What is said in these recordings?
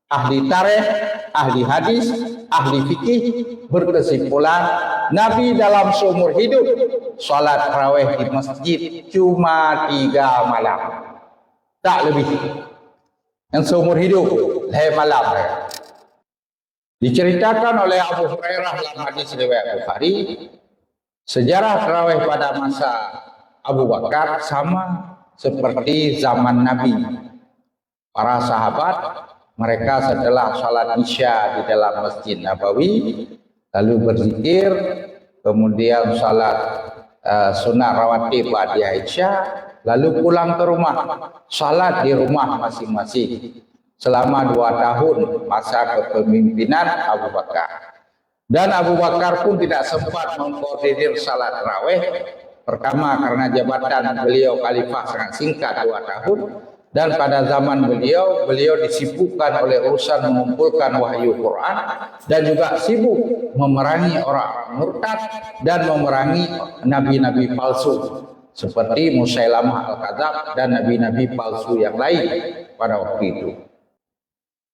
ahli tarikh, ahli hadis, ahli fikih berkesimpulan Nabi dalam seumur hidup salat tarawih di masjid cuma 3 malam, tak lebih. Yang seumur hidup 2 malam. Diceritakan oleh Abu Hurairah dalam hadis riwayat Bukhari, sejarah tarawih pada masa Abu Bakar sama seperti zaman Nabi. Para sahabat, mereka setelah salat Isya di dalam Masjid Nabawi, lalu berzikir, kemudian salat sunat rawatib ba'da Isya, lalu pulang ke rumah, salat di rumah masing-masing selama 2 tahun masa kepemimpinan Abu Bakar. Dan Abu Bakar pun tidak sempat mengkoordinir salat tarawih. Pertama karena jabatan beliau khalifah sangat singkat 2 tahun, dan pada zaman beliau disibukkan oleh urusan mengumpulkan wahyu Quran dan juga sibuk memerangi orang murtad dan memerangi nabi-nabi palsu seperti Musailamah Al-Kadzab dan nabi-nabi palsu yang lain pada waktu itu.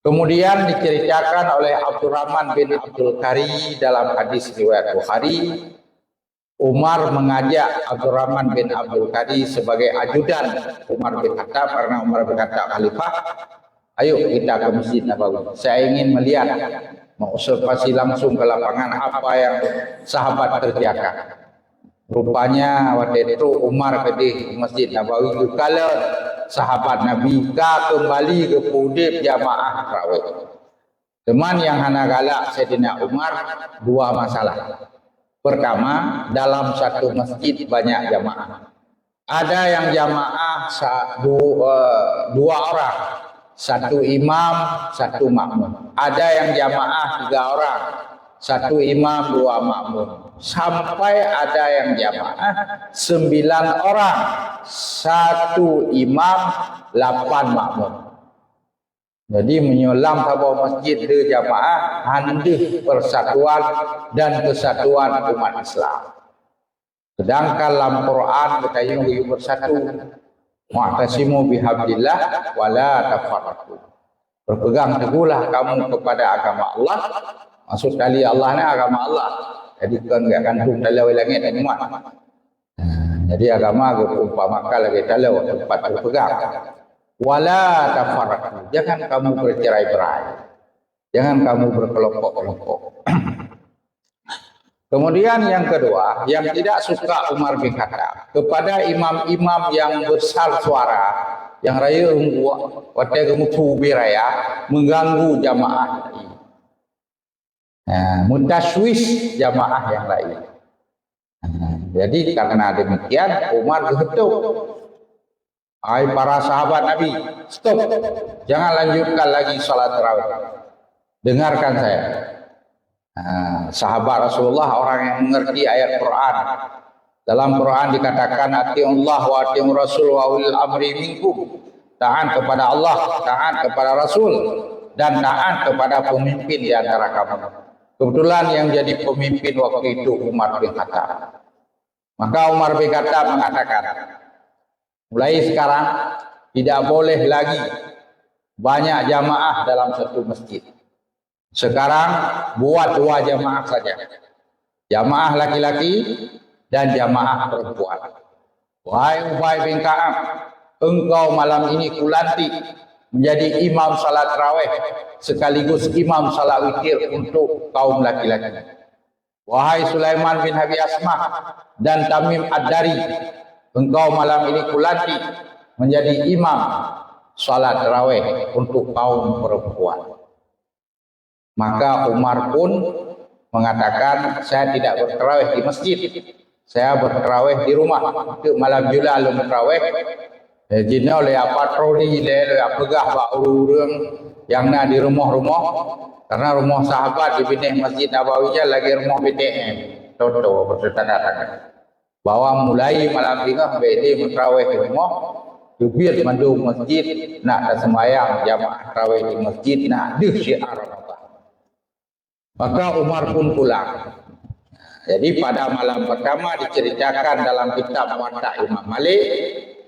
Kemudian diceritakan oleh Abdurrahman bin Abdul Qari dalam hadis riwayat Bukhari, Umar mengajak Abdurrahman bin Abdul Qari sebagai ajudan Umar bin Khattab karena Umar bin Khattab khalifah. Ayo kita ke Masjid Nabawi. Saya ingin melihat, mengobservasi langsung ke lapangan apa yang sahabat kerjakan. Rupanya waktu itu Umar pergi ke Masjid Nabawi kalau sahabat Nabi kembali ke pudip jamaah tarawih. Teman yang hana galak Sayyidina Umar 2 masalah. Pertama, dalam satu masjid banyak jamaah. Ada yang jamaah 2 orang, 1 imam, 1 makmum. Ada yang jamaah 3 orang, 1 imam, 2 makmum. Sampai ada yang jamaah 9 orang, 1 imam, 8 makmum. Jadi menyulam sebuah masjid di jamaah handih persatuan dan kesatuan umat Islam. Sedangkan dalam Quran berkaitan bersatu, mu'tasimu bihablillah wala tafarraqu. Berpegang teguhlah kamu kepada agama Allah. Maksud kali Allah ni agama Allah. Jadi kan enggak gantung dalam langit dan umat. Jadi agama umpamakan lagi dalam tempat berpegang. Wala tafarraqu, jangan kamu bercerai-berai, jangan kamu berkelompok-kelompok. Kemudian yang kedua, yang tidak suka Umar bin Khattab kepada imam-imam yang besar suara, yang raya waktu kemutu biraya mengganggu jamaah lain, mutaswis jamaah yang lain. Jadi karena demikian Umar ketuk. Hai para sahabat Nabi, stop, jangan lanjutkan lagi salat tarawih. Dengarkan saya. Sahabat Rasulullah orang yang mengerti ayat Quran. Dalam Quran dikatakan atiullah wa atiur rasul wa ulil amri minkum. Taat kepada Allah, taat kepada Rasul, dan taat kepada pemimpin di antara kamu. Kebetulan yang jadi pemimpin waktu itu Umar bin Khattab. Maka Umar bin Khattab mengatakan, mulai sekarang tidak boleh lagi banyak jamaah dalam satu masjid. Sekarang buat 2 jamaah saja. Jamaah laki-laki dan jamaah perempuan. Wahai Ubay bin Ka'ab, engkau malam ini kulantik menjadi imam salat tarawih sekaligus imam salat witir untuk kaum laki-laki. Wahai Sulaiman bin Abi Asma dan Tamim Ad-Dari, engkau malam ini kulantik menjadi imam salat tarawih untuk kaum perempuan. Maka Umar pun mengatakan, saya tidak bertarawih di masjid, saya bertarawih di rumah. Untuk malam jula lalu bertarawih. Jadi oleh patroli, oleh pegah orang yang nak di rumah-rumah, karena rumah sahabat di pinggir Masjid Nabawi lagi rumah BTM, Toto bertetangga-tangga. Bahwa mulai malam tengah beli tarawih di rumah, jubir mandu masjid nak sembahyang jamaah tarawih di masjid nak syiar Allah. Maka Umar pun pulang. Jadi pada malam pertama diceritakan dalam kitab Muwatta Imam Malik,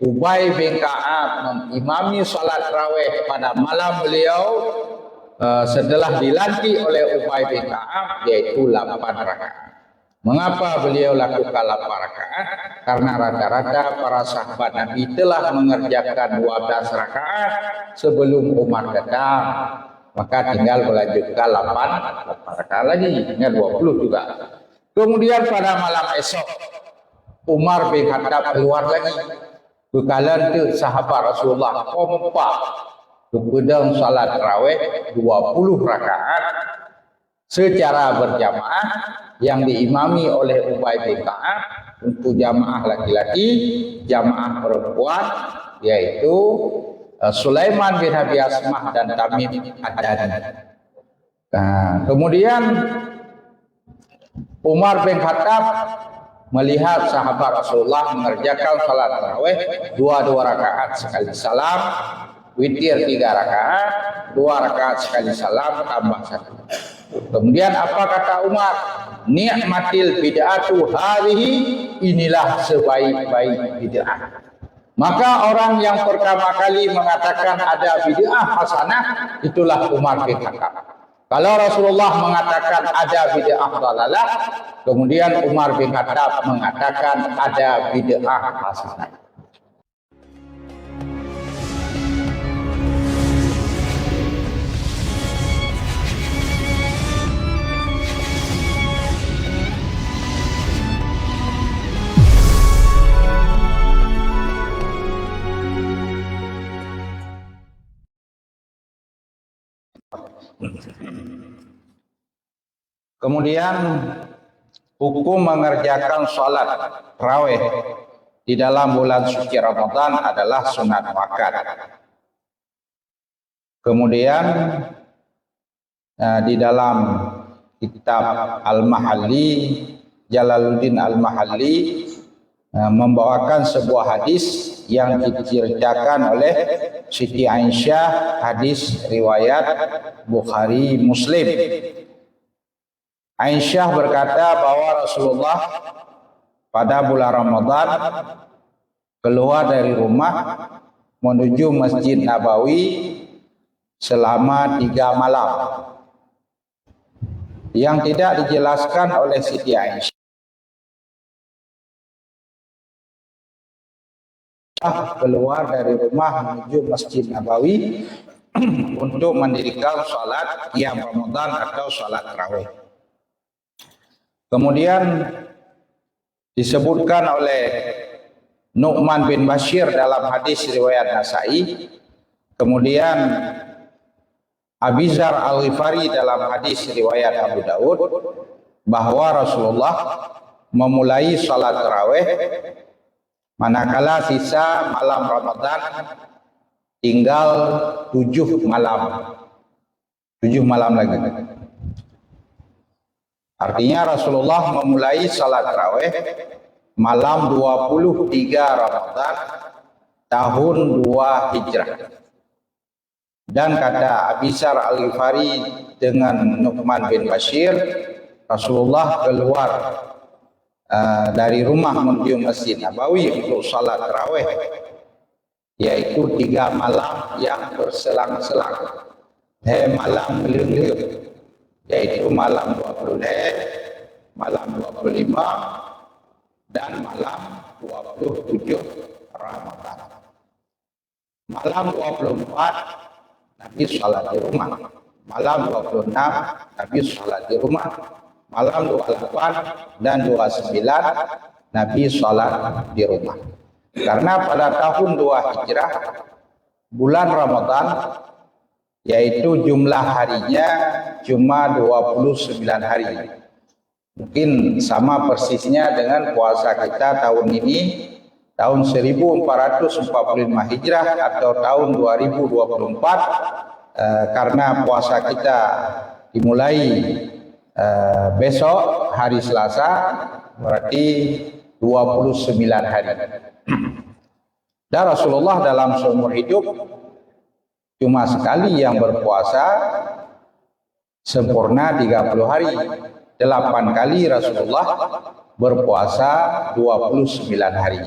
Ubay bin Ka'ab mengimami salat tarawih pada malam beliau setelah dilantik oleh Ubay bin Ka'ab, yaitu 8 rakaat. Mengapa beliau lakukan 8 rakaat? Karena rata-rata para sahabat Nabi telah mengerjakan 12 rakaat sebelum Umar datang. Maka tinggal melanjutkan 8 rakaat lagi, hingga 20 juga. Kemudian pada malam esok, Umar bin Khattab keluar lagi. Bekalan ke sahabat Rasulullah kompak kepada salat tarawih 20 rakaat secara berjamaah yang diimami oleh Ubay bin Ka'ab untuk jamaah laki-laki, jamaah perempuan yaitu Sulaiman bin Abi Asmah dan Tamim Ad-Dari. Nah, kemudian Umar bin Khattab melihat sahabat Rasulullah mengerjakan salat tarawih 2 rakaat sekali salam, witir 3 rakaat, 2 rakaat sekali salam tambah 1. Kemudian apa kata Umar? Ni'matil bid'atu hadhihi, inilah sebaik-baik bid'ah. Maka orang yang pertama kali mengatakan ada bid'ah hasanah itulah Umar bin Khattab. Kalau Rasulullah mengatakan ada bid'ah dhalalah, kemudian Umar bin Khattab mengatakan ada bid'ah hasanah. Kemudian hukum mengerjakan sholat tarawih di dalam bulan suci Ramadan adalah sunat muakkad. Kemudian di dalam kitab Al-Mahalli, Jalaluddin Al-Mahalli membawakan sebuah hadis yang diceritakan oleh Siti Aisyah, hadis riwayat Bukhari Muslim. Aisyah berkata bahwa Rasulullah pada bulan Ramadan keluar dari rumah menuju Masjid Nabawi selama 3 malam. Yang tidak dijelaskan oleh Siti Aisyah keluar dari rumah menuju Masjid Nabawi untuk mendirikan salat qiyam Ramadan atau salat tarawih. Kemudian disebutkan oleh Nu'man bin Bashir dalam hadis riwayat Nasai. Kemudian Abizar Al-Ghifari dalam hadis riwayat Abu Daud bahwa Rasulullah memulai salat tarawih manakala sisa malam Ramadan tinggal 7 malam. 7 malam lagi. Artinya Rasulullah memulai salat tarawih malam 23 Ramadan tahun 2 Hijrah. Dan kata Abizar Al-Ghifari dengan Nu'man bin Bashir, Rasulullah keluar dari rumah menuju Masjid Nabawi untuk salat tarawih, yaitu 3 malam yang berselang-selang. Malam beliau yaitu malam 20, malam 25 dan malam 27 Ramadan. Malam 24 Nabi salat di rumah. Malam 26 Nabi salat di rumah. Malam 28 dan 29 Nabi salat di rumah. Karena pada tahun 2 Hijrah bulan Ramadan yaitu jumlah harinya cuma 29 hari. Mungkin sama persisnya dengan puasa kita tahun ini, tahun 1445 Hijrah atau tahun 2024, karena puasa kita dimulai besok hari Selasa, berarti 29 hari. Dan Rasulullah dalam seumur hidup cuma sekali yang berpuasa sempurna 30 hari. 8 kali Rasulullah berpuasa 29 hari.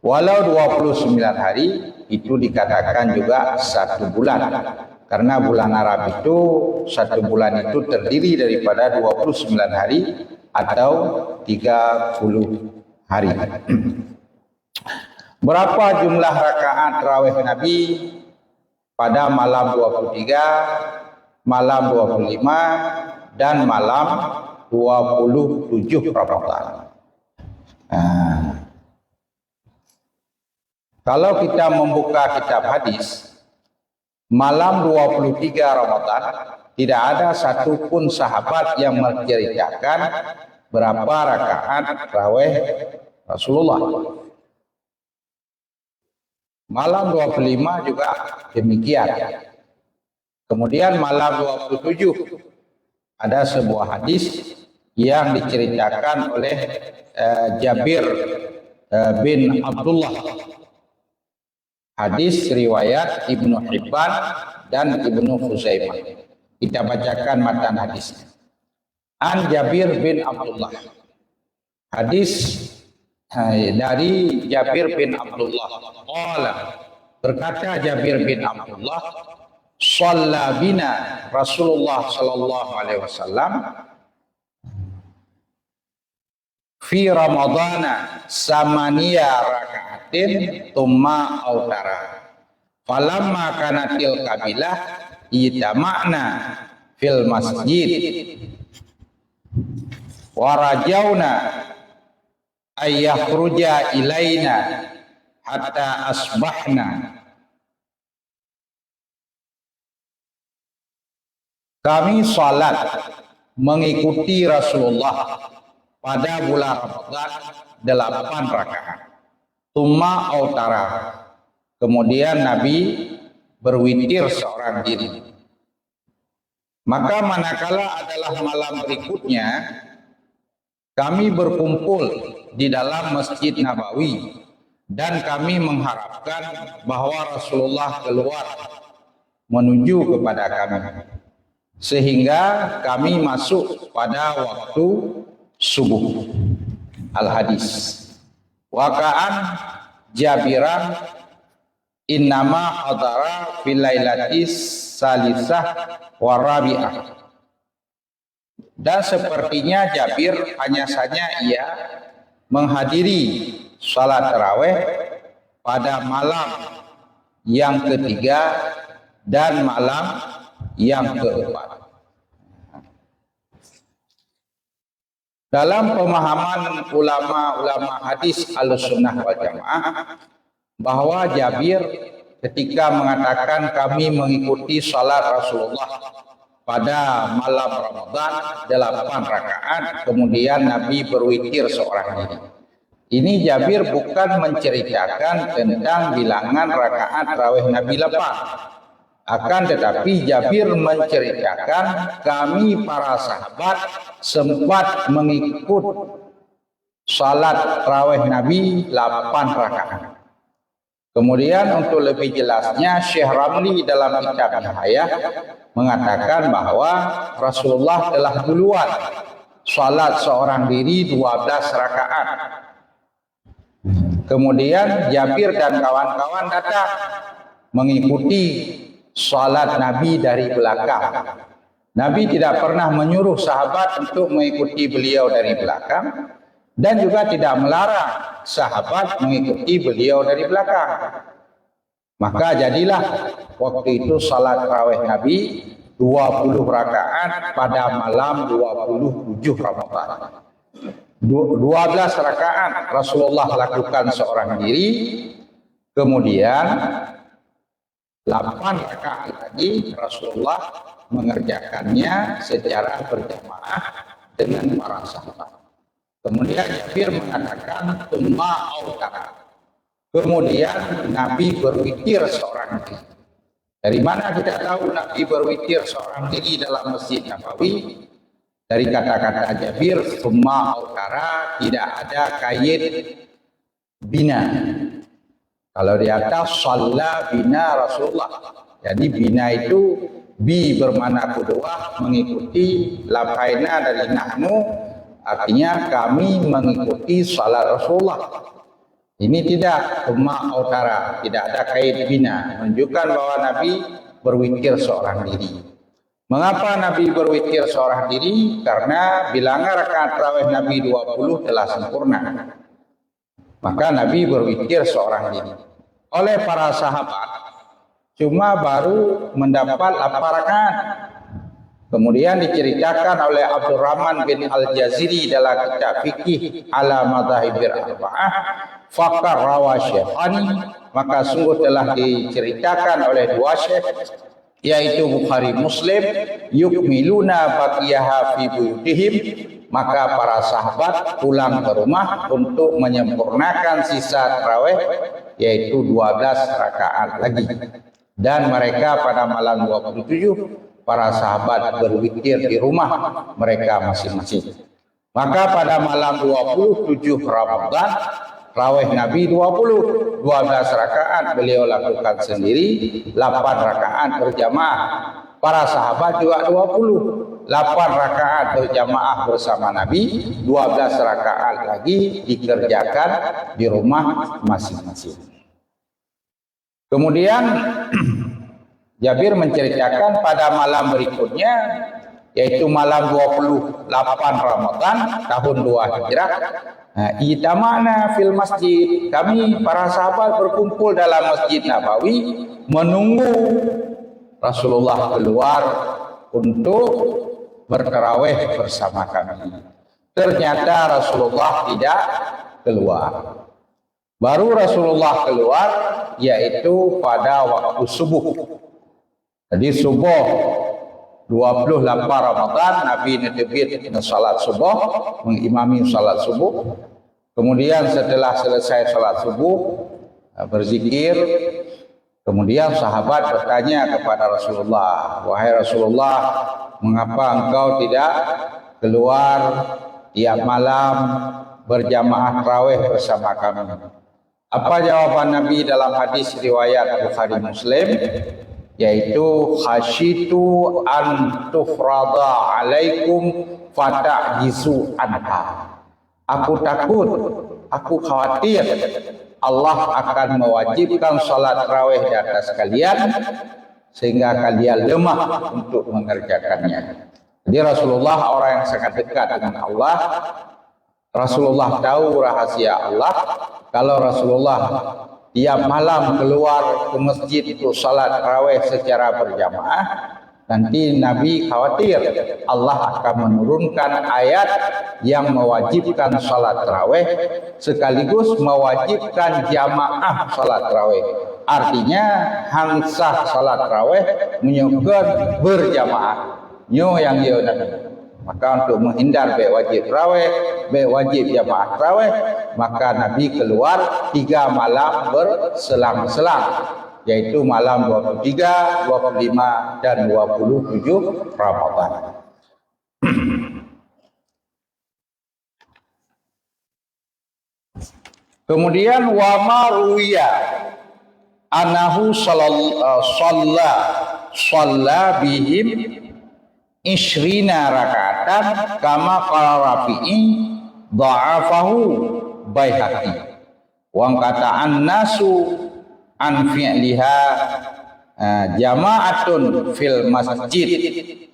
Walau 29 hari itu dikatakan juga 1 bulan. Karena bulan Arab itu, satu bulan itu terdiri daripada 29 hari atau 30 hari. Berapa jumlah rakaat tarawih Nabi pada malam 23, malam 25, dan malam 27 Ramadan? Kalau kita membuka kitab hadis, malam 23 Ramadan tidak ada satupun sahabat yang menceritakan berapa rakaat tarawih Rasulullah. Malam 25 juga demikian. Kemudian malam 27 ada sebuah hadis yang diceritakan oleh Jabir bin Abdullah. Hadis riwayat Ibnu Hibban dan Ibnu Khuzaimah. Kita bacakan matan hadisnya. An Jabir bin Abdullah. Hadis dari Jabir bin Abdullah. Qala, berkata Jabir bin Abdullah, shalla bina Rasulullah sallallahu alaihi wasallam fi Ramadana samaniya raka'atin thumma autara. Falamma kanatil kabilah itama'na fil masjid wa rajauna ayyakhruja ilaina hatta asbahna. Kami salat mengikuti Rasulullah pada bulan Ramadan 8 rakaat. Tsumma autara. Kemudian Nabi berwitir seorang diri. Maka manakala adalah malam berikutnya, kami berkumpul di dalam Masjid Nabawi dan kami mengharapkan bahwa Rasulullah keluar menuju kepada kami, sehingga kami masuk pada waktu subuh. Al-hadis. Waqa'an Jabiran innama hadara fil lailatis salisah wa rabi'ah. Dan sepertinya Jabir hanya saja ia menghadiri salat tarawih pada malam yang ketiga dan malam yang keempat. Dalam pemahaman ulama-ulama hadis Ahlussunnah wal Jamaah, bahwa Jabir ketika mengatakan kami mengikuti salat Rasulullah pada malam Ramadan 8 rakaat, kemudian Nabi berwitir seorang diri. Ini Jabir bukan menceritakan tentang bilangan rakaat tarawih Nabi 8. Akan tetapi Jabir menceritakan kami para sahabat sempat mengikut salat tarawih Nabi 8 rakaat. Kemudian untuk lebih jelasnya Syekh Ramli dalam kitab Nihayah mengatakan bahwa Rasulullah telah duluan salat seorang diri 12 rakaat. Kemudian Jabir dan kawan-kawan datang mengikuti salat Nabi dari belakang. Nabi tidak pernah menyuruh sahabat untuk mengikuti beliau dari belakang dan juga tidak melarang sahabat mengikuti beliau dari belakang. Maka jadilah waktu itu salat tarawih Nabi 20 rakaat pada malam 27 Ramadan. 12 rakaat Rasulullah lakukan seorang diri, kemudian 8 rakaat lagi Rasulullah mengerjakannya secara berjamaah dengan para sahabat. Kemudian Jabir mengatakan tsumma autara. Kemudian Nabi berwitir seorang diri. Dari mana kita tahu Nabi berwitir seorang diri dalam Masjid Nabawi? Dari kata-kata Jabir, tsumma autara, tidak ada kait bina. Kalau di atas shalla bina Rasulullah. Jadi bina itu bi bermakna kedua, mengikuti, lafaina dari nahnu, artinya kami mengikuti salat Rasulullah. Ini tidak tsumma autara, tidak ada kait bina, menunjukkan bahwa Nabi berwitir seorang diri. Mengapa Nabi berwitir seorang diri? Karena bilangan rakaat tarawih Nabi 20 telah sempurna. Maka Nabi berwitir seorang diri. Oleh para sahabat cuma baru mendapat 8 rakaat. Kemudian diceritakan oleh Abdurrahman bin Al-Jaziri dalam kitab Fikih ala Madzhabir Arba'ah, faqar rawa syekhani, maka sungguh telah diceritakan oleh dua syekh, yaitu Bukhari Muslim, yukmiluna baqiyaha fi buyutihim, maka para sahabat pulang ke rumah untuk menyempurnakan sisa tarawih, yaitu 12 rakaat lagi. Dan mereka pada malam 27 para sahabat berwitir di rumah mereka masing-masing. Maka pada malam 27 Ramadan, tarawih Nabi 12 rakaat beliau lakukan sendiri, 8 rakaat berjamaah. Para sahabat juga 8 rakaat berjamaah bersama Nabi, 12 rakaat lagi dikerjakan di rumah masing-masing. Kemudian Jabir menceritakan pada malam berikutnya, yaitu malam 28 Ramadan tahun 2 Hijrah, itamana fil masjid, kami para sahabat berkumpul dalam Masjid Nabawi menunggu Rasulullah keluar untuk bertarawih bersama kami. Ternyata Rasulullah tidak keluar. Baru Rasulullah keluar yaitu pada waktu subuh. Jadi subuh 28 Ramadan Nabi netebit salat subuh, mengimami salat subuh. Kemudian setelah selesai salat subuh berzikir, kemudian sahabat bertanya kepada Rasulullah, "Wahai Rasulullah, mengapa engkau tidak keluar tiap malam berjamaah tarawih bersama kami?" Apa jawaban Nabi dalam hadis riwayat Bukhari Muslim? Yaitu khasyitu an tufrada alaikum fata'jizu anha. Aku takut, aku khawatir Allah akan mewajibkan salat tarawih di atas kalian sehingga kalian lemah untuk mengerjakannya. Jadi Rasulullah orang yang sangat dekat dengan Allah. Rasulullah tahu rahasia Allah. Kalau Rasulullah tiap malam keluar ke masjid untuk salat tarawih secara berjamaah, nanti Nabi khawatir Allah akan menurunkan ayat yang mewajibkan salat tarawih sekaligus mewajibkan jamaah salat tarawih. Artinya hansah salat tarawih menyukur berjamaah. Nyo yang yo Nabi. Maka untuk menghindar baik wajib tarawih, baik wajib jamaah tarawih, maka Nabi keluar 3 malam berselang-selang, yaitu malam 23, 25 dan 27 Ramadan. Kemudian wa ma ruwiya anahu shalla bihim ishrina rakatan kama qala Rafi'i dha'afahu Baihaqi wa kata an-nasu an fi'liha jama'atun fil masjid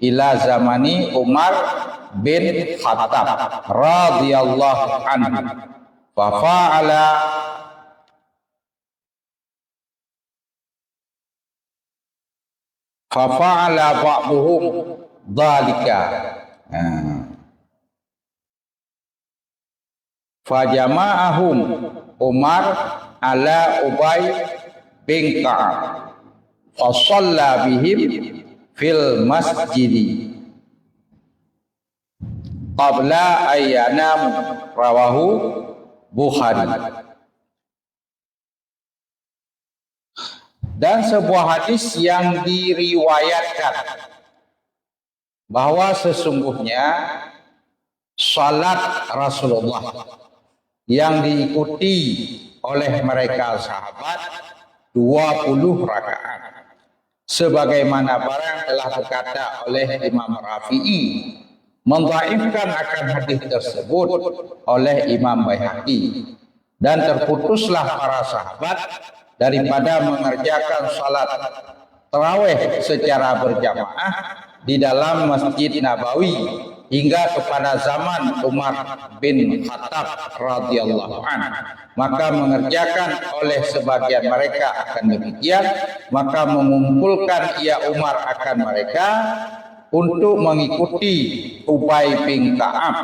ila zamani Umar bin Khattab radhiyallahu anhu fa fa'ala ba'duhum dhalika fajama'ahum Umar ala Ubay bin Ka'ab fa shalla bihim fil masjidi qabla ayyanam rawahu Bukhari. Dan sebuah hadis yang diriwayatkan bahwa sesungguhnya salat Rasulullah yang diikuti oleh mereka sahabat 20 rakaat sebagaimana barang telah berkata oleh Imam Rafi'i, mendhaifkan akan hadis tersebut oleh Imam Baihaqi, dan terputuslah para sahabat daripada mengerjakan salat tarawih secara berjamaah di dalam Masjid Nabawi hingga kepada zaman Umar bin Khattab radhiyallahu anhu. Maka mengerjakan oleh sebagian mereka akan demikian, maka mengumpulkan ia Umar akan mereka untuk mengikuti Ubay bin Ka'ab.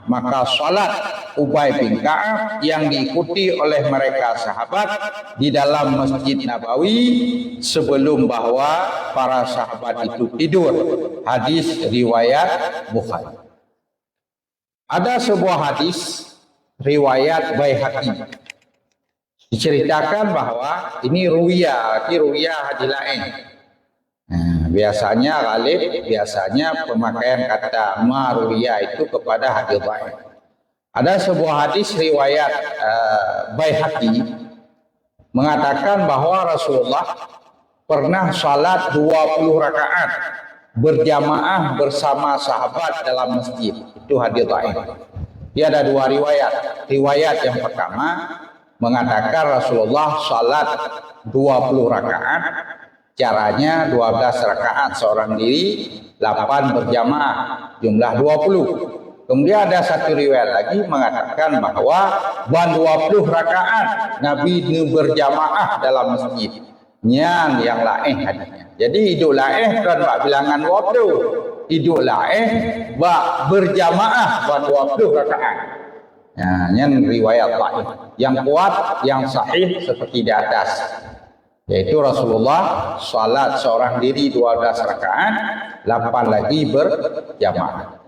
Maka salat Ubay bin Ka'ab yang diikuti oleh mereka sahabat di dalam Masjid Nabawi sebelum bahwa para sahabat itu tidur. Hadis riwayat Bukhari. Ada sebuah hadis riwayat Baihaqi diceritakan bahwa ini ruya hadis lain. Biasanya ghalib, biasanya pemakaian kata maruya itu kepada hadis dhaif. Ada sebuah hadis riwayat Baihaqi mengatakan bahwa Rasulullah pernah salat 20 rakaat berjamaah bersama sahabat dalam masjid. Itu hadis dhaif. Dia ada dua riwayat. Riwayat yang pertama mengatakan Rasulullah salat 20 rakaat, caranya 12 rakaat seorang diri, 8 berjamaah, jumlah 20. Kemudian ada satu riwayat lagi mengatakan bahwa 20 rakaat Nabi berjamaah dalam masjid. Yang lain hadisnya. Jadi hidup lain kan bak bilangan waktu. Hidup lain bak berjamaah 20 rakaat. Yang riwayat lain. Yang kuat, yang sahih seperti di atas. Yaitu Rasulullah salat seorang diri 12 rakaat, 8 lagi berjamaah.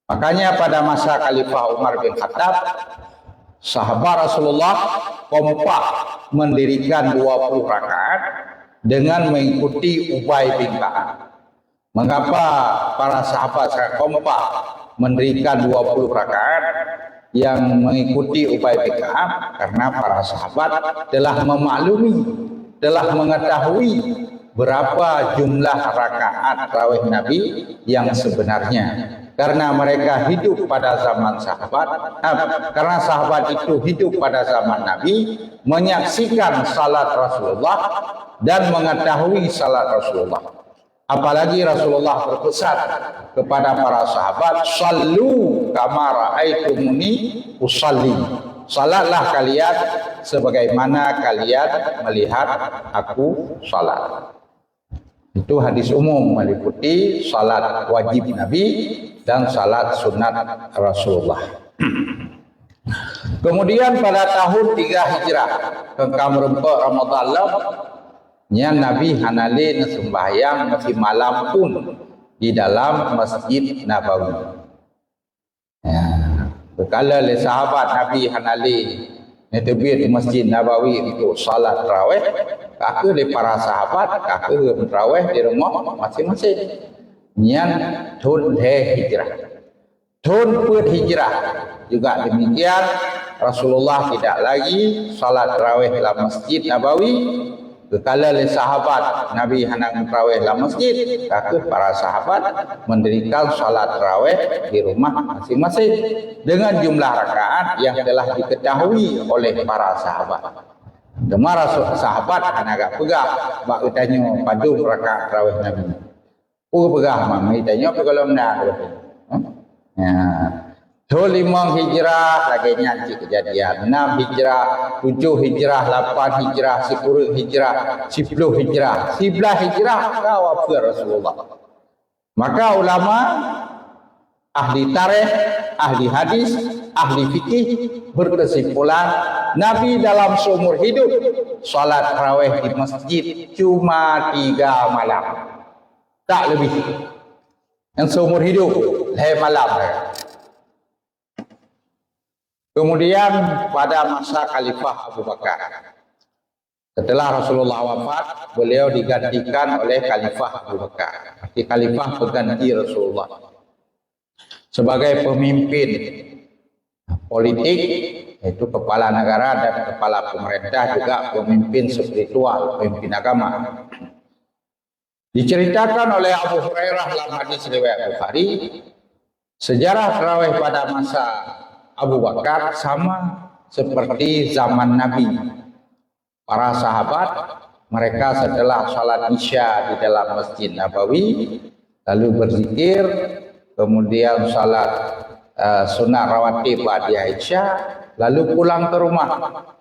Makanya pada masa Khalifah Umar bin Khattab, sahabat Rasulullah kompak mendirikan 20 rakaat dengan mengikuti Ubay bin Ka'ab. Mengapa para sahabat kompak mendirikan 20 rakaat yang mengikuti Ubay bin Ka'ab? Karena para sahabat telah memaklumi, telah mengetahui berapa jumlah rakaat tarawih Nabi yang sebenarnya. Karena mereka hidup pada zaman sahabat, karena sahabat itu hidup pada zaman Nabi, menyaksikan salat Rasulullah dan mengetahui salat Rasulullah. Apalagi Rasulullah berpesan kepada para sahabat, "Shallu kama ra'aitumuni usalli." Salatlah kalian sebagaimana kalian melihat aku salat. Itu hadis umum meliputi salat wajib Nabi dan salat sunat Rasulullah. Kemudian pada tahun 3 Hijrah, kengkam rempok Ramadan nya Nabi hanali sembahyang masih malam pun di dalam Masjid Nabawi. Berkala oleh sahabat Nabi hanali netebir di Masjid Nabawi untuk salat tarawih, kakak oleh para sahabat, kakak tarawih di rumah masing-masing. Nyan tahun hijrah. Tahun hijrah juga demikian, Rasulullah tidak lagi salat tarawih dalam Masjid Nabawi. Berkala oleh sahabat Nabi hendak tarawih dalam masjid, kakak para sahabat mendirikan salat tarawih di rumah masing-masing dengan jumlah rakaat yang telah diketahui oleh para sahabat. Demar sahabat hendak pegang bak tanya padu rakaat tarawih Nabi. Pegang mami tanya kalau nak. Tahun 5 hijrah lagi nyanyi kejadian, 6 hijrah, 7 hijrah, 8 hijrah, 10 hijrah, 10 hijrah, 11 hijrah kau wafat Rasulullah. Maka ulama, ahli tarikh, ahli hadis, ahli fikih berkesimpulan Nabi dalam seumur hidup salat tarawih di masjid cuma 3 malam. Tak lebih. Yang seumur hidup 2 malam. Kemudian pada masa Khalifah Abu Bakar, setelah Rasulullah wafat, beliau digantikan oleh Khalifah Abu Bakar. Arti Khalifah pengganti Rasulullah sebagai pemimpin politik, yaitu kepala negara dan kepala pemerintah, juga pemimpin spiritual, pemimpin agama. Diceritakan oleh Abu Hurairah dalam hadis riwayat Bukhari, sejarah tarawih pada masa Abu Bakar sama seperti zaman Nabi. Para sahabat mereka setelah salat Isya di dalam Masjid Nabawi lalu berzikir, kemudian salat sunat rawatib ba'da Isya, lalu pulang ke rumah,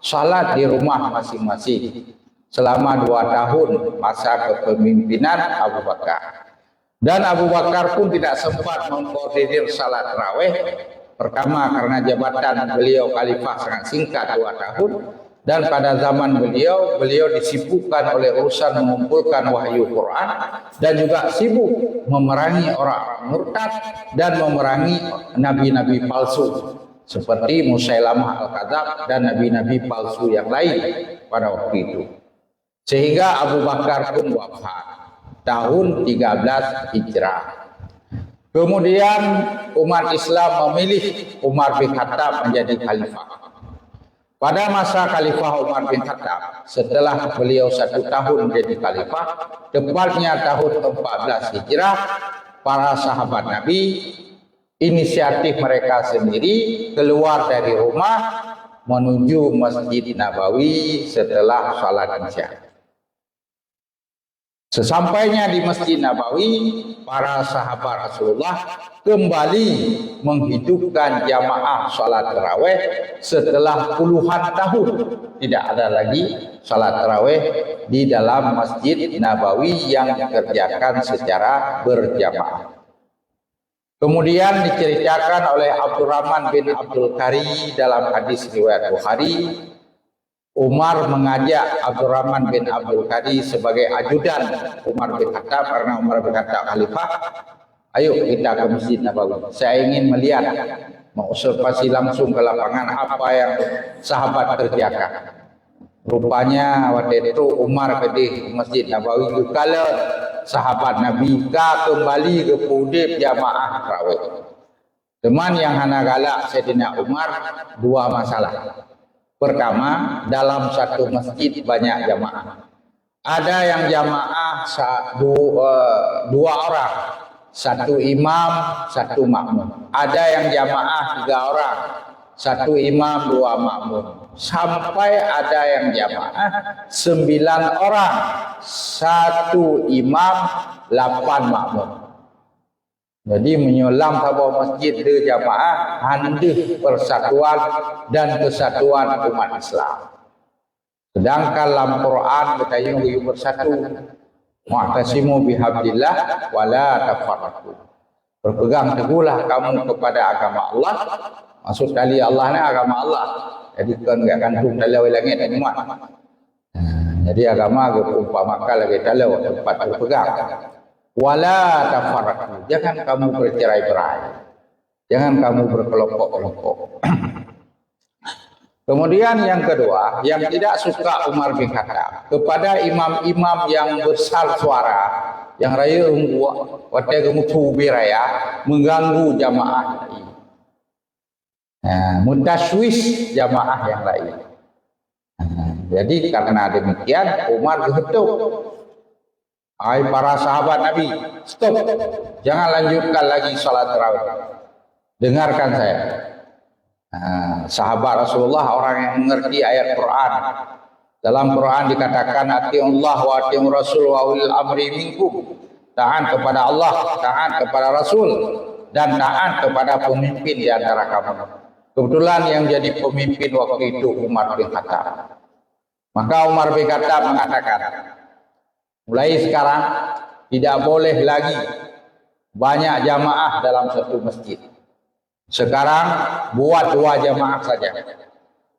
salat di rumah masing-masing selama 2 tahun masa kepemimpinan Abu Bakar. Dan Abu Bakar pun tidak sempat mengkoordinir salat tarawih. Pertama karena jabatan beliau khalifah sangat singkat 2 tahun, dan pada zaman beliau disibukkan oleh urusan mengumpulkan wahyu Quran dan juga sibuk memerangi orang-orang murtad dan memerangi nabi-nabi palsu seperti Musailamah Al-Kadzab dan nabi-nabi palsu yang lain pada waktu itu. Sehingga Abu Bakar pun wafat tahun 13 Hijrah. Kemudian umat Islam memilih Umar bin Khattab menjadi khalifah. Pada masa Khalifah Umar bin Khattab, setelah beliau 1 tahun menjadi khalifah, tepatnya tahun 14 Hijrah, para sahabat Nabi inisiatif mereka sendiri keluar dari rumah menuju Masjid Nabawi setelah salat Isya. Sesampainya di Masjid Nabawi, para sahabat Rasulullah kembali menghidupkan jamaah salat tarawih setelah puluhan tahun tidak ada lagi salat tarawih di dalam Masjid Nabawi yang dikerjakan secara berjamaah. Kemudian diceritakan oleh Abdurrahman bin Abdul Qari dalam hadis riwayat Bukhari, Umar mengajak Abdurrahman bin Abdul Qari sebagai ajudan Umar bin Khattab karena Umar bin Khattab khalifah. Ayo kita ke Masjid Nabawi. Saya ingin melihat, mengobservasi langsung ke lapangan apa yang sahabat kerjakan. Rupanya waktu itu Umar pergi ke Masjid Nabawi kala sahabat Nabi kembali ke pudip jamaah tarawih. Teman yang hana galak Sayyidina Umar 2 masalah. Pertama, dalam satu masjid banyak jamaah. Ada yang jamaah 2 orang, 1 imam, 1 makmum. Ada yang jamaah 3 orang, 1 imam, 2 makmum. Sampai ada yang jamaah 9 orang, 1 imam, 8 makmum. Jadi menyulam sebuah masjid di jamaah handih persatuan dan kesatuan umat Islam. Sedangkan dalam Quran bertayung bersatu, mu'tasimu bihablillah wala tafarraqu. Berpegang teguhlah kamu kepada agama Allah. Maksud tali Allah ni agama Allah. Jadi kan enggak gantung tali langit dan umat. Jadi agama umpamakan lagi tali tempat berpegang. Wala tafarraqu, jangan kamu bercerai-berai, jangan kamu berkelompok-kelompok. Kemudian yang kedua, yang tidak suka Umar bin Khattab kepada imam-imam yang besar suara, yang raya watai kemutu biraya mengganggu jamaah lain, mutaswis jamaah yang lain. Jadi karena demikian Umar berketuk. Hai para sahabat Nabi, stop, jangan lanjutkan lagi salat tarawih. Dengarkan saya. Sahabat Rasulullah orang yang mengerti ayat Quran. Dalam Quran dikatakan atiullah wa atiur rasul wa ulil amri minkum. Taat kepada Allah, taat kepada Rasul, dan taat kepada pemimpin di antara kamu. Kebetulan yang jadi pemimpin waktu itu Umar bin Khattab. Maka Umar bin Khattab mengatakan, mulai sekarang tidak boleh lagi banyak jamaah dalam satu masjid. Sekarang buat 2 jamaah saja.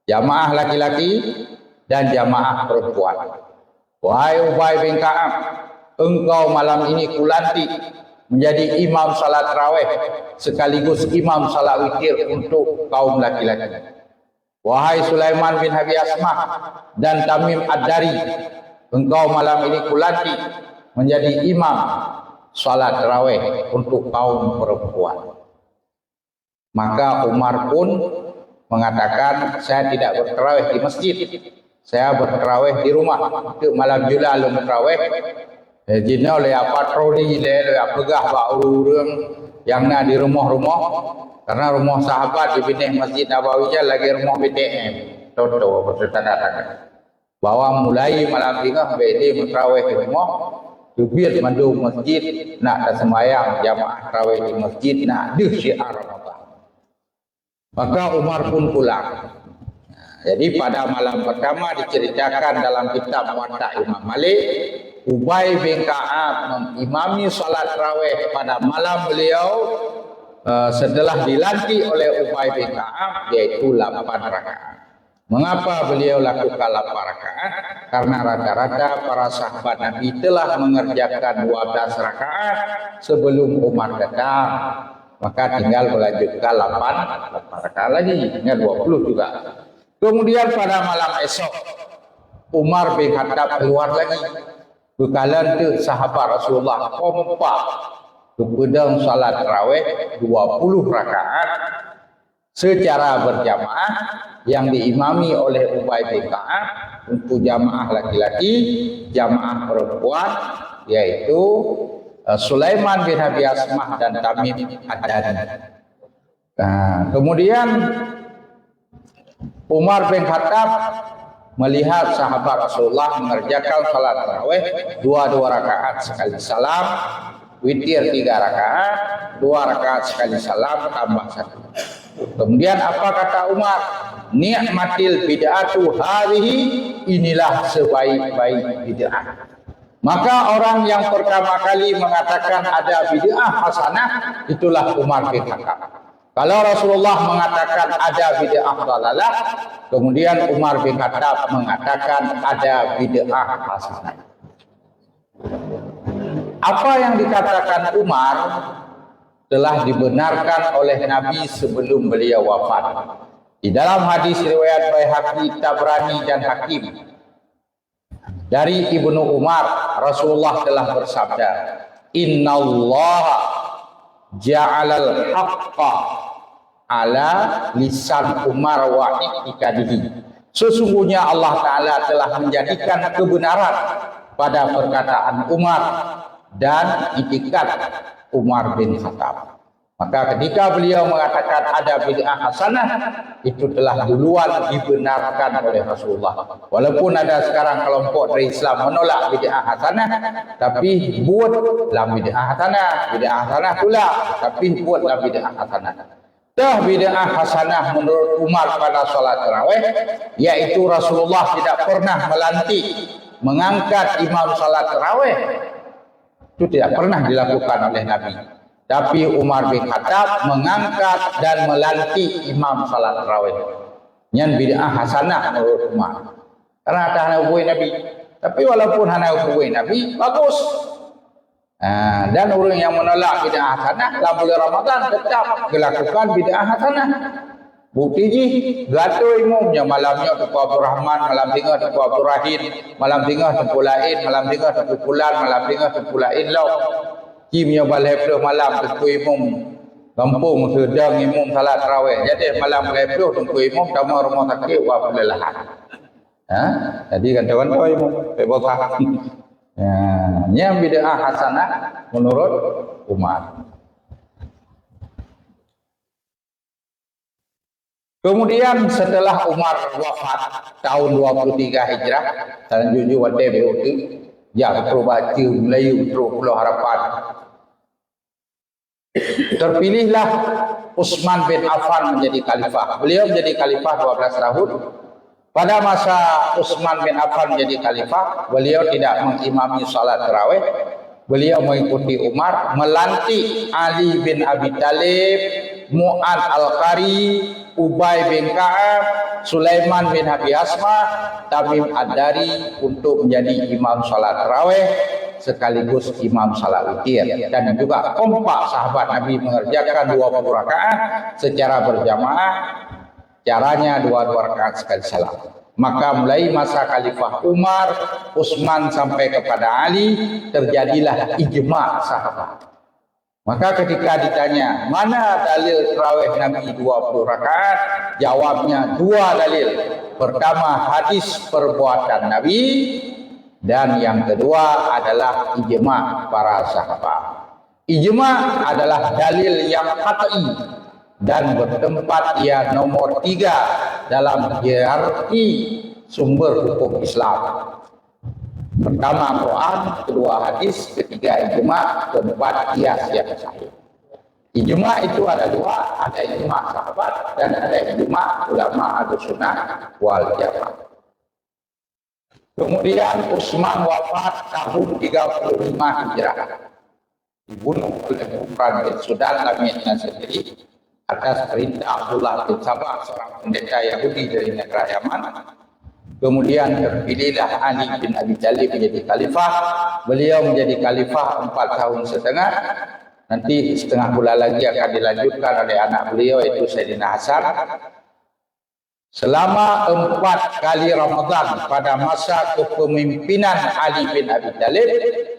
Jamaah laki-laki dan jamaah perempuan. Wahai Ubay bin Ka'ab, engkau malam ini kulantik menjadi imam salat tarawih sekaligus imam salat witir untuk kaum laki-laki. Wahai Sulaiman bin Abi Asma dan Tamim Ad-Dari, engkau malam ini kulantik menjadi imam salat tarawih untuk kaum perempuan. Maka Umar pun mengatakan, saya tidak bertarawih di masjid, saya bertarawih di rumah. Itu malam jula lu bertarawih. Jadi oleh patroli le pegah ba urang yang nak di rumah-rumah, karena rumah sahabat di pinggir Masjid Nabawi je lagi rumah BTM. Toto bertanda-tanda. bahwa mulai malam tengah beli tarawih di rumah, jubir mandu masjid nak sembahyang jamaah tarawih di masjid nak ada syiar Ramadan. Maka Umar pun pulang. Jadi pada malam pertama diceritakan dalam kitab Muwatta Imam Malik, Ubay bin Ka'ab mengimami salat tarawih pada malam beliau setelah dilantik oleh Ubay bin Ka'ab, yaitu 8 rakaat. Mengapa beliau lakukan 8 rakaat? Karena rata-rata para sahabat Nabi telah mengerjakan 12 rakaat sebelum Umar datang. Maka tinggal melanjutkan 8 rakaat lagi, hingga 20 juga. Kemudian pada malam esok, Umar bin Khattab keluar lagi. Bekalan tu sahabat Rasulullah kompak kepada salat tarawih 20 rakaat secara berjamaah yang diimami oleh Ubay bin Ka'ab untuk jamaah laki-laki, jamaah perempuan yaitu Sulaiman bin Abi Asmah dan Tamim Ad-Dari. Kemudian Umar bin Khattab melihat sahabat Rasulullah mengerjakan salat tarawih 2 rakaat sekali salam, witir 3 rakaat, 2 rakaat sekali salam tambah 1. Kemudian apa kata Umar? Ni'matil bid'atu hadhihi, inilah sebaik-baik bid'ah. Maka orang yang pertama kali mengatakan ada bid'ah hasanah itulah Umar bin Khattab. Kalau Rasulullah mengatakan ada bid'ah dhalalah, kemudian Umar bin Khattab mengatakan ada bid'ah hasanah. Apa yang dikatakan Umar telah dibenarkan oleh Nabi sebelum beliau wafat. Di dalam hadis riwayat Baihaqi, Tabrani dan Hakim dari Ibnu Umar, Rasulullah telah bersabda, "Innallaha ja'alal haqqa ala lisan Umar wa iqadihi." Sesungguhnya Allah Ta'ala telah menjadikan kebenaran pada perkataan Umar dan itikad Umar bin Khattab. Maka ketika beliau mengatakan ada bid'ah hasanah, itu telah duluan dibenarkan oleh Rasulullah. Walaupun ada sekarang kelompok dari Islam menolak bid'ah hasanah, tapi buatlah bid'ah hasanah. Bid'ah hasanah pula, tapi buatlah bid'ah hasanah. Dah bid'ah hasanah menurut Umar pada salat tarawih, yaitu Rasulullah tidak pernah melantik mengangkat imam salat tarawih. Itu tidak pernah dilakukan oleh Nabi. Tapi Umar bin Khattab mengangkat dan melantik imam salat tarawih. Yang bid'ah hasanah menurut Umar. Karena tak hana hubungi Nabi. Tapi walaupun hana hubungi Nabi, bagus. Dan orang yang menolak bid'ah hasanah dalam bulan Ramadan tetap melakukan bid'ah hasanah. Bukti ji, gato imumnya malamnya Tuku Abdul Rahman, malam tengah Tuku Abdul Rahim, malam tengah Tuku Lain, malam tengah Tuku Pulan, malam tengah Tuku Lain lau. Kimnya balai malam Tuku imum kampung sedang imum salat tarawih. Jadi malam balai Tuku imum tamu rumah sakit wa pelelahan. Jadi kan kawan tu imum bebokah. Yang bid'ah hasanah menurut Umar. Kemudian setelah Umar wafat tahun 23 Hijrah, selanjutnya wadai berutu, ya terbaca Melayu Pulau Harapan. Terpilihlah Utsman bin Affan menjadi khalifah. Beliau menjadi khalifah 12 tahun. Pada masa Utsman bin Affan menjadi khalifah, beliau tidak mengimami salat tarawih. Beliau mengikuti Umar, melantik Ali bin Abi Thalib, Mu'ad Al-Qari, Ubay bin Ka'ab, Sulaiman bin Abi Asmah, Tamim Ad-Dari untuk menjadi imam salat tarawih sekaligus imam salat witir. Dan juga kompak sahabat Nabi mengerjakan 20 rakaat secara berjamaah, caranya 2 rakaat sekali salam. Maka mulai masa Khalifah Umar, Utsman sampai kepada Ali, terjadilah ijma' sahabat. Maka ketika ditanya, mana dalil tarawih Nabi 20 rakaat? Jawabnya 2 dalil. Pertama, hadis perbuatan Nabi. Dan yang kedua adalah ijma' para sahabat. Ijma' adalah dalil yang qat'i dan bertempat ia nomor 3 dalam hierarki sumber hukum Islam. Pertama Quran, kedua hadis, ketiga ijma, keempat qiyas yang sahih. Ijma itu ada dua, ada ijma sahabat dan ada ijma ulama Ahlussunnah wal Jamaah. Kemudian Utsman wafat tahun 35 Hijrah. Dibunuh oleh Umran bin Sudan laminya sendiri atas perintah Abdullah bin Sabah, seorang pendeta Yahudi dari negara Yaman. Kemudian terpilihlah Ali bin Abi Thalib menjadi khalifah. Beliau menjadi khalifah 4 tahun setengah. Nanti setengah bulan lagi akan dilanjutkan oleh anak beliau yaitu Sayyidina Hasan. Selama 4 kali Ramadan pada masa kepemimpinan Ali bin Abi Thalib,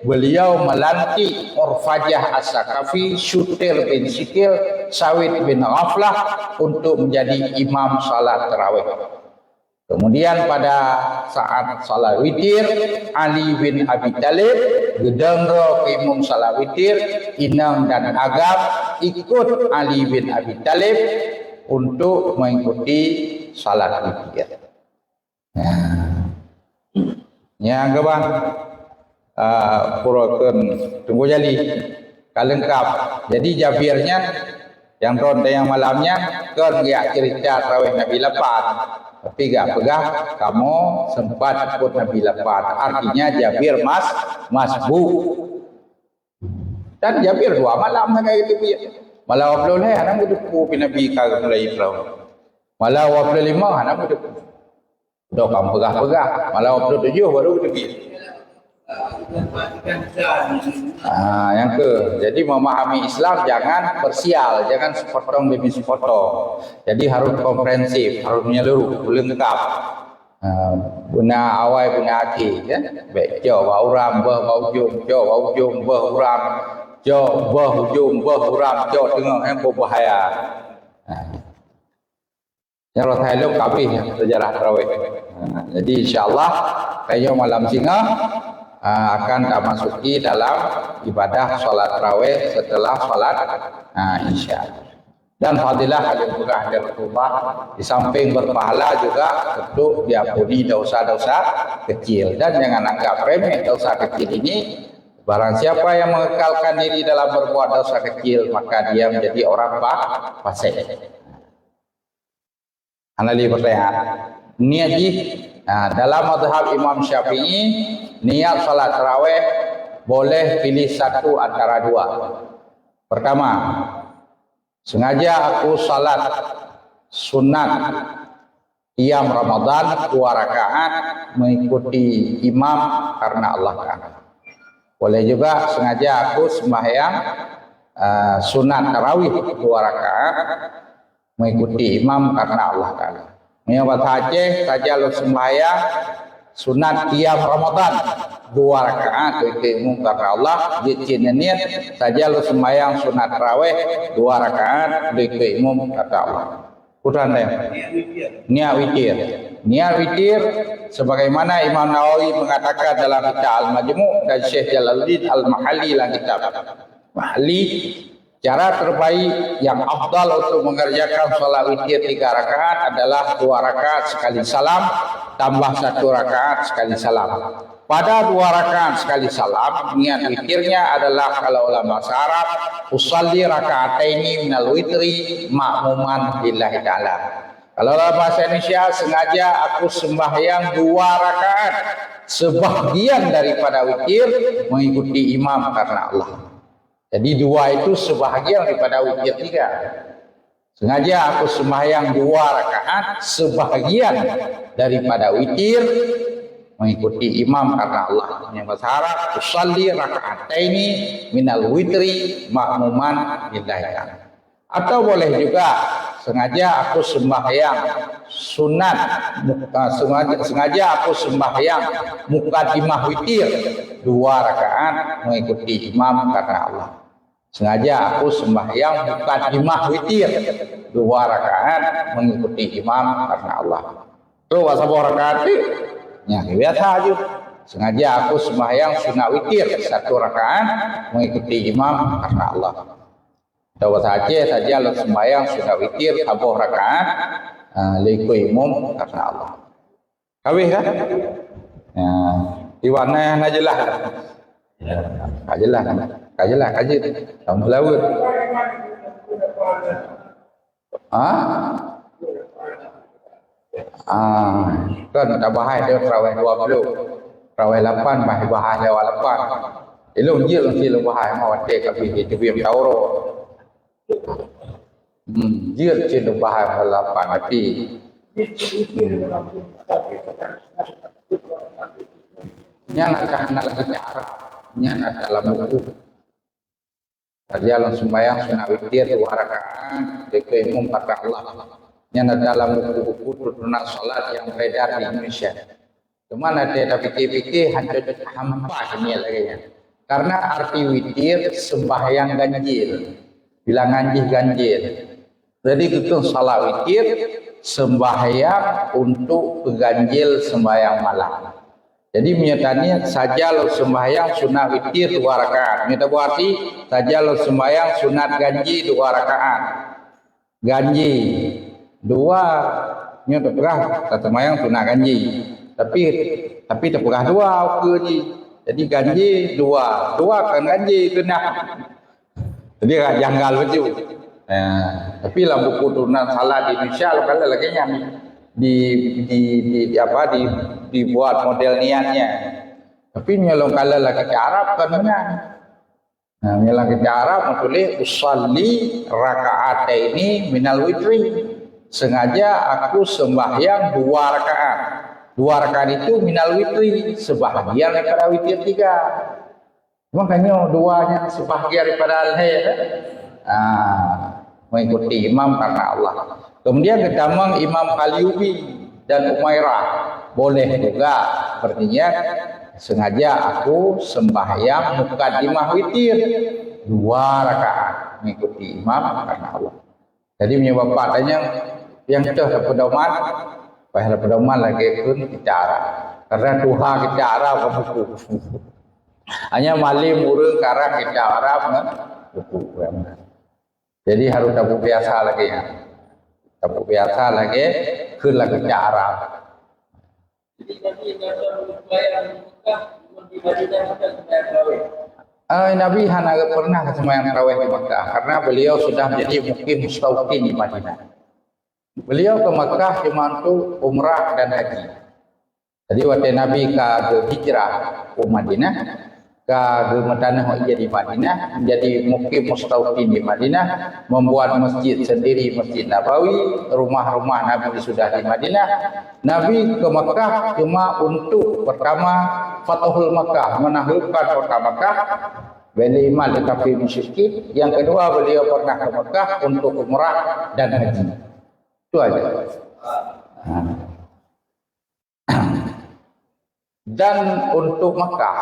beliau melantik Urfajah As-Saqafi, Syutir bin Sikil, Sawid bin Ghaflah untuk menjadi imam salat tarawih. Kemudian pada saat salat witir, Ali bin Abi Thalib gedengro ke imam salat witir, Inang dan Agam ikut Ali bin Abi Thalib untuk mengikuti salat witir. Yang kebang purakan tunggu jali kalengkap. Jadi Jabirnya yang ronda yang malamnya kan dia cerita tarawih Nabi lepas. Tapi gak pegah kamu sempat ikut Nabi lepas. Artinya Jabir masbuk. Dan Jabir 2 malam kayak gitu dia. Malah 20 ni anak berdepu Nabi kagak mulai tarawih. Malah 25 anak berdepu. Dah kamu pegah-pegah. Malah 27 baru berdepu. Yang ke, jadi memahami Islam jangan parsial, jangan sepotong demi sepotong. Jadi harus komprehensif, harus menyeluruh, lengkap. Guna awal, guna akhir, ya. Baik, jauh bauram, ujung, jauh ujung, bauram, jauh ujung, bauram, jauh tengah yang berbahaya. Yang rotai lu kapih sejarah tarawih. Jadi insyaallah kayu malam singa akan masuki dalam ibadah salat tarawih setelah salat Isya. Dan fadilah al-Qur'an dan Rasulullah di samping berpahala juga tentu diampuni dosa-dosa kecil. Dan jangan anggap remeh dosa kecil ini. Barang siapa yang mengekalkan diri dalam berbuat dosa kecil, maka dia menjadi orang fasik. Anali pertanyaan. Niat dalam mazhab Imam Syafi'i, niat salat tarawih boleh pilih satu antara dua. Pertama, sengaja aku salat sunat qiyam Ramadan 2 rakaat mengikuti imam karena Allah Ta'ala. Boleh juga sengaja aku sembahyang sunat tarawih 2 rakaat mengikuti imam karena Allah Ta'ala. Menyebut Aceh saja lu sembahyang sunat qiyam Ramadan 2 rakaat itu umum karena Allah. Jika niat saja lu sembahyang sunat tarawih 2 rakaat itu umum kata Allah. Quran niat witir. Niat witir sebagaimana Imam Nawawi mengatakan dalam kitab Al-Majmu' dan Syekh Jalaluddin Al-Mahalli dalam kitab Mahalli, cara terbaik yang afdal untuk mengerjakan salat witir 3 rakaat adalah 2 rakaat sekali salam tambah 1 rakaat sekali salam. Pada 2 rakaat sekali salam, niat witirnya adalah kalau ulama Arab, usalli rakaataini minal witri ma'muman lillahi ta'ala. Kalau dalam bahasa Indonesia, sengaja aku sembahyang 2 rakaat sebahagian daripada witir mengikuti imam karena Allah. Jadi 2 itu sebahagian daripada witir 3. Sengaja aku sembahyang 2 rakaat sebahagian daripada witir mengikuti imam karena Allah. Yang berharap usalli rakaataini minal witri ma'muman lillahi ta'ala. Atau boleh juga sengaja aku sembahyang sunat, sengaja aku sembahyang muqaddimah witir 2 rakaat mengikuti imam karena Allah. Sengaja aku sembahyang muqaddimah witir 2 rakaat mengikuti imam karena Allah. Tuh bahasa rakaat ya biasa aja. Sengaja aku sembahyang sunat witir 1 rakaat mengikuti imam karena Allah. Tahu saja lo sembahyang sunat witir 3 rakaat liku imam karena Allah. Habis kan? Ya, di warna ajalah. Ya, ajalah. Kajalah, kaji. Tahun laut. Kan tak bahaya dia terawih 20. Terawih 8 bahaya lewat 8. Ilmu je lah sila bahaya mawat dia kat itu yang tauro. Je sila bahaya 8 mati. Nyala nak lagi cara. Nyala dalam buku. Jalan sembahyang sunat witir 2 rakaat, dekoi umum kata Allah. Yang dalam buku-buku tuntunan salat yang beredar di Indonesia. Cuma ada fikir-fikir hampa ini lagi ya. Karena arti witir sembahyang ganjil, bilangan ganjil. Jadi itu salat witir sembahyang untuk ganjil sembahyang malam. Jadi menyatakan saja lo sembahyang sunat witir 2 rakaat. Minta berarti saja lo sembahyang sunat ganji 2 rakaat. Ganji 2 nya terperah tak sembahyang sunat ganji. Tapi terperah 2 ke ji. Jadi ganji 2 kan ganji kena. Jadi janggal betul. Tapi dalam buku turunan salat di Indonesia kalau lagi yang dibuat model niatnya. Tapi nyelong kala lagi ke Arab kan benar. Nah, nyelong ke Arab tulis usalli raka'ataini minal witri. Sengaja aku sembahyang 2 rakaat. 2 rakaat itu minal witri, sebahagian daripada witir 3. Makanya 2-nya sebahagian daripada al-hayat. Mengikuti imam karena Allah. Kemudian ketamang Imam Qalyubi dan Umairah boleh juga, artinya sengaja aku sembahyang muqaddimah witir 2 rakaat mengikuti imam karena Allah. Jadi menyebabkan yang itu pedoman, bahaya pedoman lagi pun bicara. Karena Tuhan bicara buku. Hanya malim urung karena kita Arab buku. Jadi harus tahu biasa lagi ya. Tahu biasa lagi kun lagi cara. Nabi hanya pernah ke sembahyang tarawih di Makkah karena beliau sudah menjadi mukim mustautin di Madinah. Beliau ke Makkah cuma untuk umrah dan haji. Jadi waktu Nabi ke hijrah ke Madinah, ke tanah ia di Madinah, menjadi mukim mustautin di Madinah, membuat masjid sendiri, Masjid Nabawi, rumah-rumah Nabi sudah di Madinah. Nabi ke Makkah cuma untuk pertama Fathul Makkah, menaklukkan kota Makkah, beli iman tetapi musyrik. Yang kedua beliau pernah ke Makkah untuk umrah dan haji. Itu aja. Dan untuk Makkah,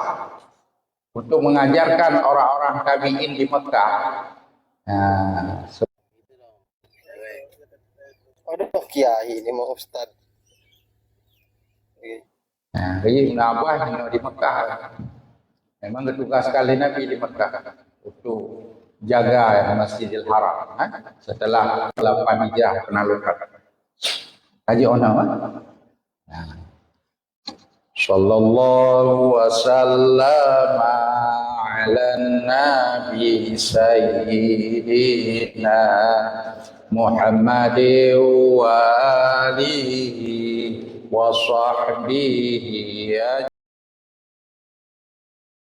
untuk mengajarkan orang-orang tabi'in di Mekah. Ada kiai ini mau ustad. Jadi Nabah di Mekah. Memang tugas sekali Nabi di Mekah untuk jaga Masjidil Haram. Setelah 8 hijrah penaklukan. Haji Onama. Sallallahu wasallam ala nabi sayyidina Muhammadin wa alihi wa sahbihi